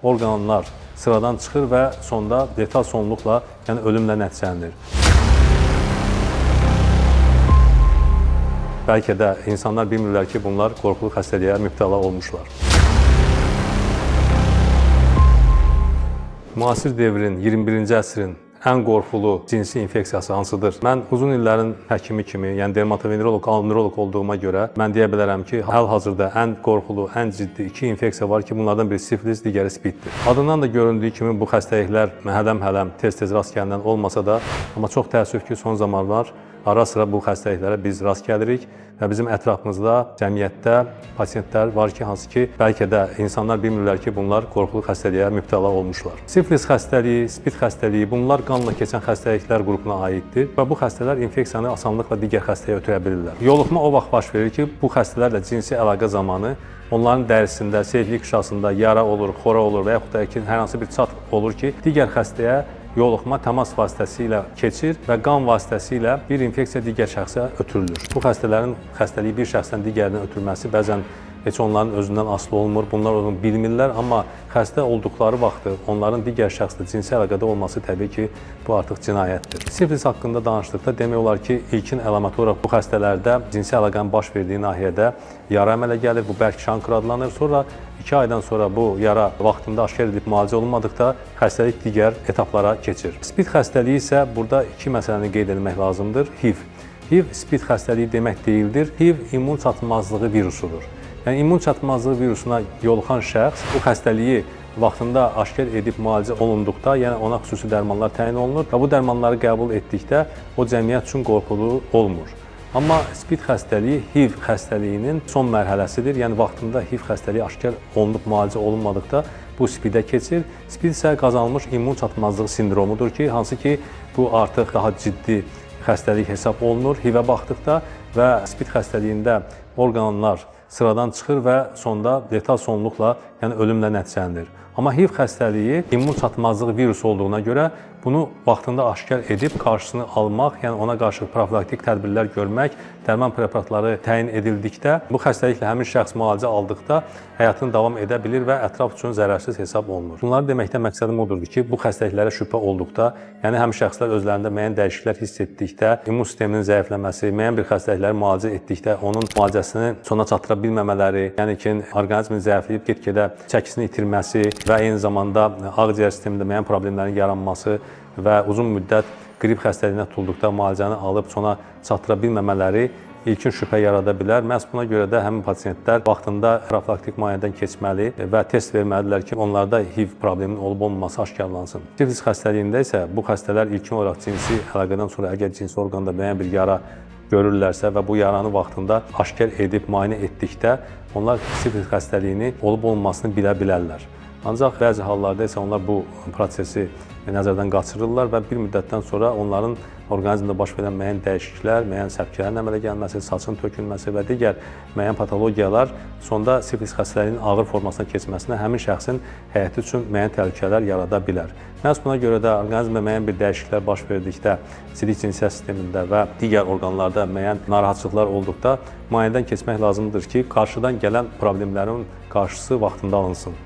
Orqanlar sıradan çıxır və sonda letal sonluqla, yəni ölümlə nəticələnir. Bəlkə də insanlar bilmirlər ki, bunlar qorxulu xəstəliyə mübtəla olmuşlar. Müasir devrin, 21-ci əsrin ən qorxulu cinsi infeksiyası hansıdır? Mən uzun illərin həkimi kimi, yəni dermatoveneroloq, alergolog olduğuma görə mən deyə bilərəm ki, hal-hazırda ən qorxulu, ən ciddi iki infeksiya var ki, bunlardan biri sifilis, digəri spiddir. Adından da göründüyü kimi bu xəstəliklər hələm-hələm, tez-tez rast gəlinən olmasa da, amma çox təəssüf ki, son zamanlar ara-sıra bu xəstəliklərə biz rast gəlirik və bizim ətrafımızda, cəmiyyətdə pasiyentlər var ki, hansı ki, bəlkə də insanlar bilmirlər ki, bunlar qorxulu xəstəliyə mübtəla olmuşlar. Sifilis xəstəliyi, spid xəstəliyi, bunlar qanla keçən xəstəliklər qrupuna aiddir və bu xəstələr infeksiyanı asanlıqla digər xəstəyə ötürə bilirlər. Yoluxma o vaxt baş verir ki, bu xəstələrlə cinsi əlaqə zamanı onların dərisində, sevgili qışasında yara olur, xora olur və yaxud da ki, hər hansı bir çat olur ki, digər xəstəyə yoluxma təmas vasitəsilə keçir və qan vasitəsilə bir infeksiya digər şəxsə ötürülür. Bu xəstələrin xəstəliyi bir şəxsdən digərinə ötürülməsi bəzən heç onların özündən asılı olmur, bunlar onu bilmirlər, amma xəstə olduqları vaxtı onların digər şəxslə cinsi əlaqədə olması təbii ki, bu artıq cinayətdir. Sifilis haqqında danışdıqda demək olar ki, ilkin əlaməti olaraq bu xəstələrdə cinsi əlaqənin baş verdiyi nahiyədə yara əmələ gəlir, bu bərk şankır adlanır. Sonra 2 aydan sonra bu yara vaxtında aşkar edilib müalicə olunmadıqda xəstəlik digər etaplara keçir. Spid xəstəliyi isə burada iki məsələni qeyd etmək lazımdır. HIV. HIV spid xəstəliyi demək deyildir. HIV immun çatmazlığı virusudur. Yəni immun çatmazlığı virusuna yoluxan şəxs bu xəstəliyi vaxtında aşkar edib müalicə olunduqda, yəni ona xüsusi dərmanlar təyin olunur və bu dərmanları qəbul etdikdə o cəmiyyət üçün qorxulu olmur. Amma spid xəstəliyi HIV xəstəliyinin son mərhələsidir. Yəni vaxtında HIV xəstəliyi aşkar olunub müalicə olunmadıqda bu spidə keçir. Spid isə qazanılmış immun çatmazlığı sindromudur ki, hansı ki bu artıq daha ciddi xəstəlik hesab olunur HIV-ə baxdıqda və spid xəstəliyində orqanlar sıradan çıxır və sonda letal sonluqla, yəni ölümlə nəticələnir. Amma HIV xəstəliyi immun çatmazlığı virusu olduğuna görə bunu vaxtında aşkar edib qarşısını almaq, yəni ona qarşı profilaktik tədbirlər görmək, dərman preparatları təyin edildikdə, bu xəstəliklə həmin şəxs müalicə aldıqda həyatını davam edə bilir və ətraf üçün zərərsiz hesab olunur. Bunları deməkdən məqsədim odur ki, bu xəstəliklərə şübhə olduqda, yəni həm şəxslər özlərində müəyyən dəyişikliklər hiss etdikdə, immun sisteminin zəifləməsi, müəyyən bir xəstəlikləri müalicə etdikdə onun müalicəsini sona çatdıra bilməmələri, yəni ki, orqanizmin zəifləyib get-gedə çəkisini itirməsi və eyni zamanda ağciyər sistemində müəyyən problemlərin yaranması və uzun müddət qrip xəstəliyinə tutulduqda müalicəni alıb sona çatdıra bilməmələri ilkin şübhə yarada bilər. Məhz buna görə də həmin pasiyentlər vaxtında profilaktik müayinədən keçməli və test verməlidirlər ki, onlarda HIV probleminin olub-olmaması aşkarlansın. Sifilis xəstəliyində isə bu xəstələr ilkin olaraq cinsi əlaqədən sonra əgər cinsi orqanda müəyyən bir yara görürlərsə və bu yaranı vaxtında aşkar edib müayinə etdikdə onlar sifilis xəstəliyini olub-olmamasını bilə bilərlər. Ancaq bəzi hallarda isə onlar bu prosesi nəzərdən qaçırırlar və bir müddətdən sonra onların orqanizmdə baş verən müəyyən dəyişikliklər, müəyyən səpkələrin əmələ gəlməsi, saçın tökülməsi və digər müəyyən patologiyalar sonda sifilis xəstəliyinin ağır formasına keçməsinə həmin şəxsin həyatı üçün müəyyən təhlükələr yarada bilər. Məhz buna görə də orqanizmdə müəyyən bir dəyişikliklər baş verdikdə, sidik cinsiyyət sistemində və digər orqanlarda müəyyən narahatçılıqlar olduqda müayinədən keçmək lazımdır ki, qarşıdan gələn problemlərin qarşısı vaxtında alınsın.